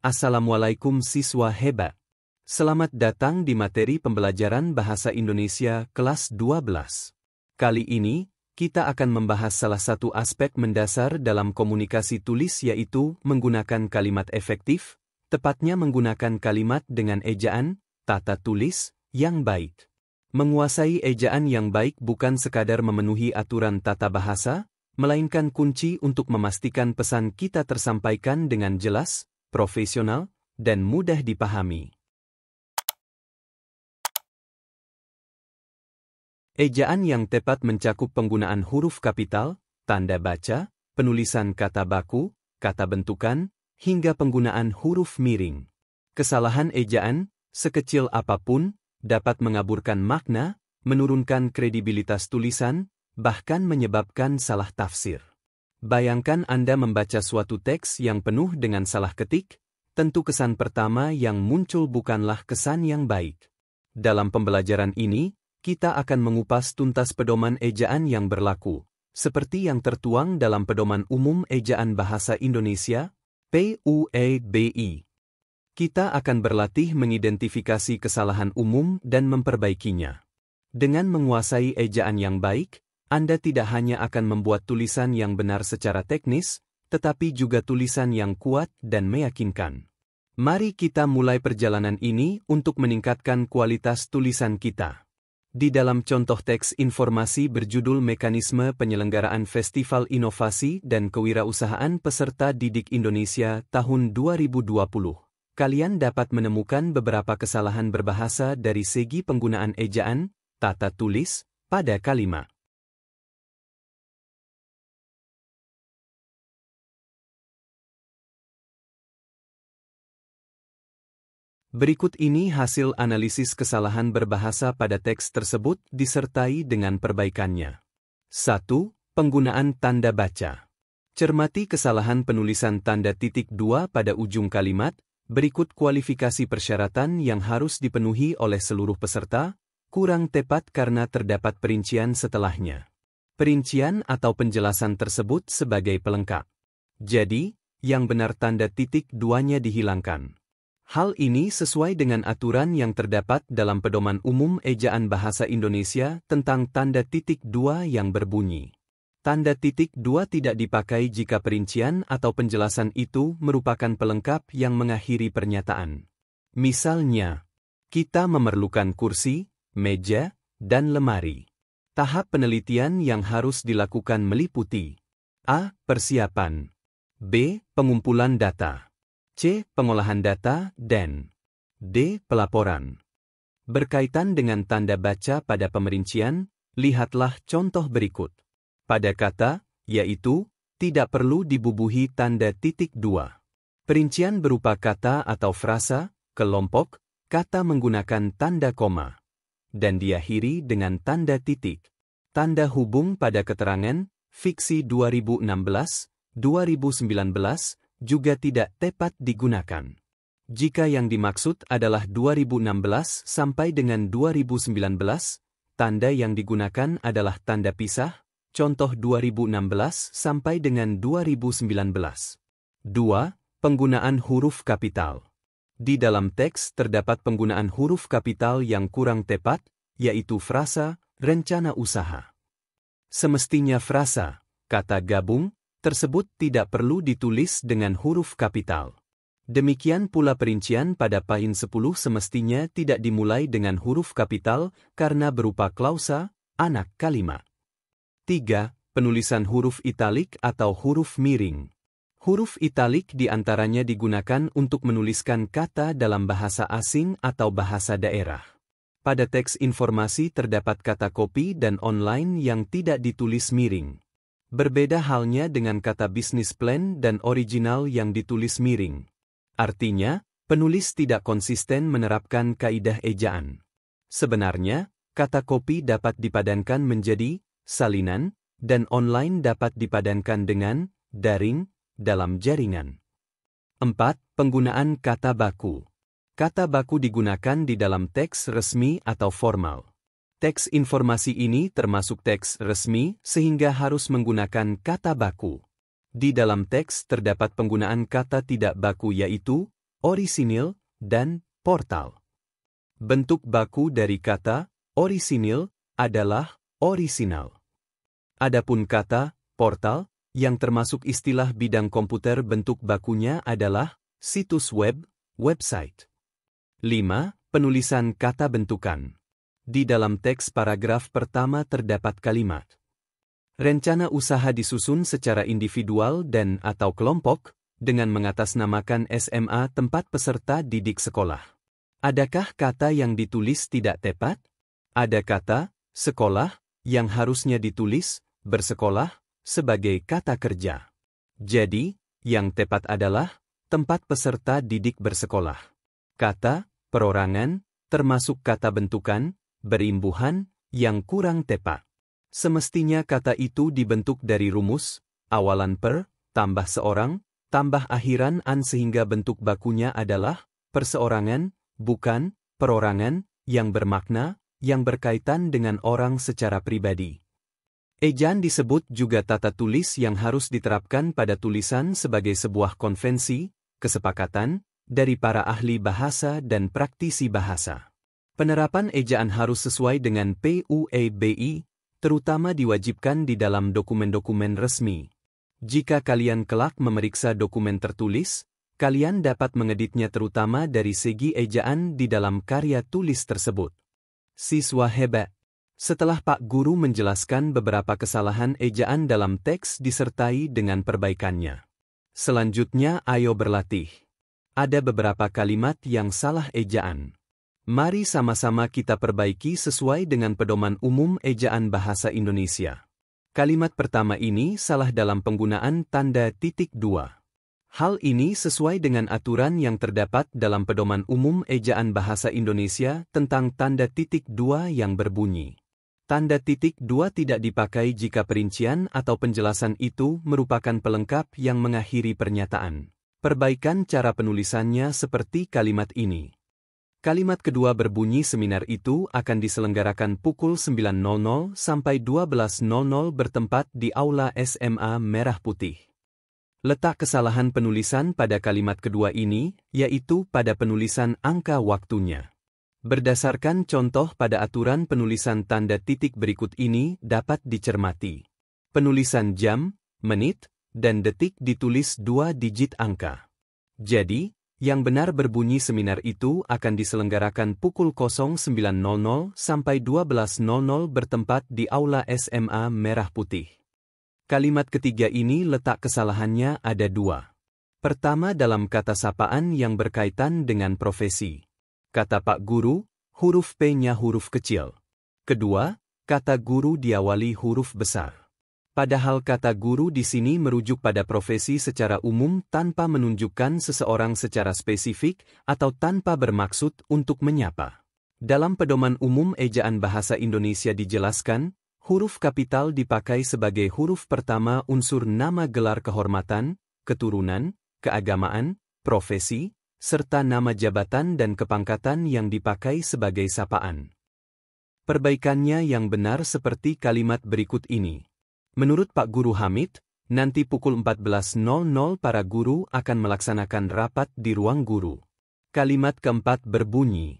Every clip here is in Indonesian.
Assalamualaikum siswa hebat. Selamat datang di materi pembelajaran Bahasa Indonesia kelas 12. Kali ini, kita akan membahas salah satu aspek mendasar dalam komunikasi tulis yaitu menggunakan kalimat efektif, tepatnya menggunakan kalimat dengan ejaan, tata tulis, yang baik. Menguasai ejaan yang baik bukan sekadar memenuhi aturan tata bahasa, melainkan kunci untuk memastikan pesan kita tersampaikan dengan jelas, profesional, dan mudah dipahami. Ejaan yang tepat mencakup penggunaan huruf kapital, tanda baca, penulisan kata baku, kata bentukan, hingga penggunaan huruf miring. Kesalahan ejaan, sekecil apapun, dapat mengaburkan makna, menurunkan kredibilitas tulisan, bahkan menyebabkan salah tafsir. Bayangkan Anda membaca suatu teks yang penuh dengan salah ketik, tentu kesan pertama yang muncul bukanlah kesan yang baik. Dalam pembelajaran ini, kita akan mengupas tuntas pedoman ejaan yang berlaku, seperti yang tertuang dalam Pedoman Umum Ejaan Bahasa Indonesia, PUEBI. Kita akan berlatih mengidentifikasi kesalahan umum dan memperbaikinya. Dengan menguasai ejaan yang baik, Anda tidak hanya akan membuat tulisan yang benar secara teknis, tetapi juga tulisan yang kuat dan meyakinkan. Mari kita mulai perjalanan ini untuk meningkatkan kualitas tulisan kita. Di dalam contoh teks informasi berjudul Mekanisme Penyelenggaraan Festival Inovasi dan Kewirausahaan Peserta Didik Indonesia tahun 2020, kalian dapat menemukan beberapa kesalahan berbahasa dari segi penggunaan ejaan, tata tulis, pada kalimat. Berikut ini hasil analisis kesalahan berbahasa pada teks tersebut disertai dengan perbaikannya. 1. Penggunaan tanda baca. Cermati kesalahan penulisan tanda titik 2 pada ujung kalimat, berikut kualifikasi persyaratan yang harus dipenuhi oleh seluruh peserta, kurang tepat karena terdapat perincian setelahnya. Perincian atau penjelasan tersebut sebagai pelengkap. Jadi, yang benar tanda titik 2-nya dihilangkan. Hal ini sesuai dengan aturan yang terdapat dalam Pedoman Umum Ejaan Bahasa Indonesia tentang tanda titik 2 yang berbunyi. Tanda titik 2 tidak dipakai jika perincian atau penjelasan itu merupakan pelengkap yang mengakhiri pernyataan. Misalnya, kita memerlukan kursi, meja, dan lemari. Tahap penelitian yang harus dilakukan meliputi A. Persiapan, B. Pengumpulan data, C. Pengolahan data, dan D. Pelaporan. Berkaitan dengan tanda baca pada pemerincian, lihatlah contoh berikut. Pada kata, yaitu, tidak perlu dibubuhi tanda titik 2. Perincian berupa kata atau frasa, kelompok, kata menggunakan tanda koma, dan diakhiri dengan tanda titik. Tanda hubung pada keterangan, fiksi 2016, 2019, juga tidak tepat digunakan. Jika yang dimaksud adalah 2016 sampai dengan 2019, tanda yang digunakan adalah tanda pisah, contoh 2016 sampai dengan 2019. 2. Penggunaan huruf kapital. Di dalam teks terdapat penggunaan huruf kapital yang kurang tepat, yaitu frasa, rencana usaha. Semestinya frasa, kata gabung, tersebut tidak perlu ditulis dengan huruf kapital. Demikian pula perincian pada poin 10 semestinya tidak dimulai dengan huruf kapital karena berupa klausa, anak kalimat. 3. Penulisan huruf italik atau huruf miring. Huruf italik diantaranya digunakan untuk menuliskan kata dalam bahasa asing atau bahasa daerah. Pada teks informasi terdapat kata copy dan online yang tidak ditulis miring. Berbeda halnya dengan kata business plan dan original yang ditulis miring. Artinya, penulis tidak konsisten menerapkan kaidah ejaan. Sebenarnya, kata copy dapat dipadankan menjadi salinan, dan online dapat dipadankan dengan daring dalam jaringan. 4. Penggunaan kata baku. Kata baku digunakan di dalam teks resmi atau formal. Teks informasi ini termasuk teks resmi sehingga harus menggunakan kata baku. Di dalam teks terdapat penggunaan kata tidak baku yaitu orisinil, dan portal. Bentuk baku dari kata orisinil adalah orisinal. Adapun kata portal, yang termasuk istilah bidang komputer, bentuk bakunya adalah situs web, website. 5. Penulisan kata bentukan. Di dalam teks paragraf pertama terdapat kalimat. Rencana usaha disusun secara individual dan atau kelompok, dengan mengatasnamakan SMA tempat peserta didik sekolah. Adakah kata yang ditulis tidak tepat? Ada kata sekolah yang harusnya ditulis bersekolah sebagai kata kerja. Jadi, yang tepat adalah tempat peserta didik bersekolah. Kata perorangan, termasuk kata bentukan, berimbuhan, yang kurang tepat. Semestinya kata itu dibentuk dari rumus, awalan per, tambah seorang, tambah akhiran an, sehingga bentuk bakunya adalah perseorangan, bukan perorangan, yang bermakna, yang berkaitan dengan orang secara pribadi. Ejaan disebut juga tata tulis yang harus diterapkan pada tulisan sebagai sebuah konvensi, kesepakatan, dari para ahli bahasa dan praktisi bahasa. Penerapan ejaan harus sesuai dengan PUEBI, terutama diwajibkan di dalam dokumen-dokumen resmi. Jika kalian kelak memeriksa dokumen tertulis, kalian dapat mengeditnya terutama dari segi ejaan di dalam karya tulis tersebut. Siswa hebat! Setelah Pak Guru menjelaskan beberapa kesalahan ejaan dalam teks disertai dengan perbaikannya. Selanjutnya ayo berlatih. Ada beberapa kalimat yang salah ejaan. Mari sama-sama kita perbaiki sesuai dengan pedoman umum ejaan bahasa Indonesia. Kalimat pertama ini salah dalam penggunaan tanda titik dua. Hal ini sesuai dengan aturan yang terdapat dalam pedoman umum ejaan bahasa Indonesia tentang tanda titik dua yang berbunyi. Tanda titik dua tidak dipakai jika perincian atau penjelasan itu merupakan pelengkap yang mengakhiri pernyataan. Perbaikan cara penulisannya seperti kalimat ini. Kalimat kedua berbunyi seminar itu akan diselenggarakan pukul 9.00 sampai 12.00 bertempat di Aula SMA Merah Putih. Letak kesalahan penulisan pada kalimat kedua ini, yaitu pada penulisan angka waktunya. Berdasarkan contoh pada aturan penulisan tanda titik berikut ini dapat dicermati. Penulisan jam, menit, dan detik ditulis 2 digit angka. Jadi, yang benar berbunyi seminar itu akan diselenggarakan pukul 09.00 sampai 12.00 bertempat di Aula SMA Merah Putih. Kalimat ketiga ini letak kesalahannya ada 2. Pertama dalam kata sapaan yang berkaitan dengan profesi. Kata Pak Guru, huruf P-nya huruf kecil. Kedua, kata guru diawali huruf besar. Padahal kata guru di sini merujuk pada profesi secara umum tanpa menunjukkan seseorang secara spesifik atau tanpa bermaksud untuk menyapa. Dalam pedoman umum ejaan bahasa Indonesia dijelaskan, huruf kapital dipakai sebagai huruf pertama unsur nama gelar kehormatan, keturunan, keagamaan, profesi, serta nama jabatan dan kepangkatan yang dipakai sebagai sapaan. Perbaikannya yang benar seperti kalimat berikut ini. Menurut Pak Guru Hamid, nanti pukul 14.00 para guru akan melaksanakan rapat di ruang guru. Kalimat keempat berbunyi.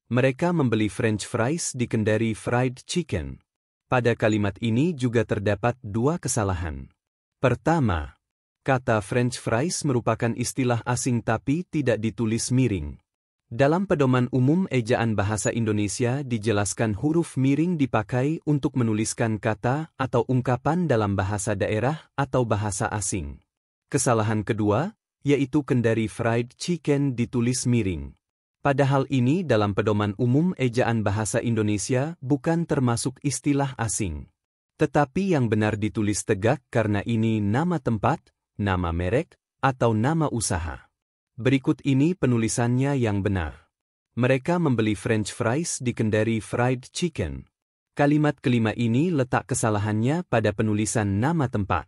Mereka membeli French fries di Kendari Fried Chicken. Pada kalimat ini juga terdapat 2 kesalahan. Pertama, kata French fries merupakan istilah asing tapi tidak ditulis miring. Dalam pedoman umum ejaan bahasa Indonesia dijelaskan huruf miring dipakai untuk menuliskan kata atau ungkapan dalam bahasa daerah atau bahasa asing. Kesalahan kedua, yaitu Kendari Fried Chicken ditulis miring. Padahal ini dalam pedoman umum ejaan bahasa Indonesia bukan termasuk istilah asing. Tetapi yang benar ditulis tegak karena ini nama tempat, nama merek, atau nama usaha. Berikut ini penulisannya yang benar. Mereka membeli French fries di Kendari Fried Chicken. Kalimat kelima ini letak kesalahannya pada penulisan nama tempat.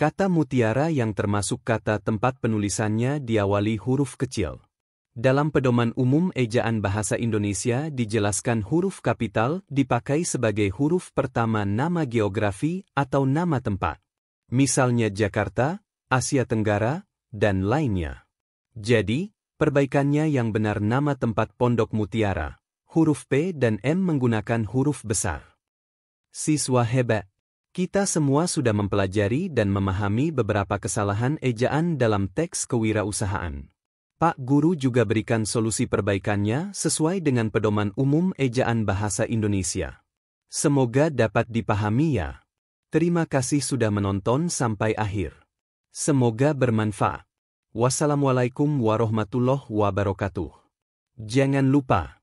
Kata mutiara yang termasuk kata tempat penulisannya diawali huruf kecil. Dalam pedoman umum ejaan bahasa Indonesia dijelaskan huruf kapital dipakai sebagai huruf pertama nama geografi atau nama tempat. Misalnya Jakarta, Asia Tenggara, dan lainnya. Jadi, Perbaikannya yang benar: nama tempat Pondok Mutiara, huruf P dan M menggunakan huruf besar. Siswa hebat! Kita semua sudah mempelajari dan memahami beberapa kesalahan ejaan dalam teks kewirausahaan. Pak Guru juga berikan solusi perbaikannya sesuai dengan Pedoman Umum Ejaan Bahasa Indonesia. Semoga dapat dipahami ya. Terima kasih sudah menonton sampai akhir. Semoga bermanfaat. Wassalamualaikum warahmatullahi wabarakatuh. Jangan lupa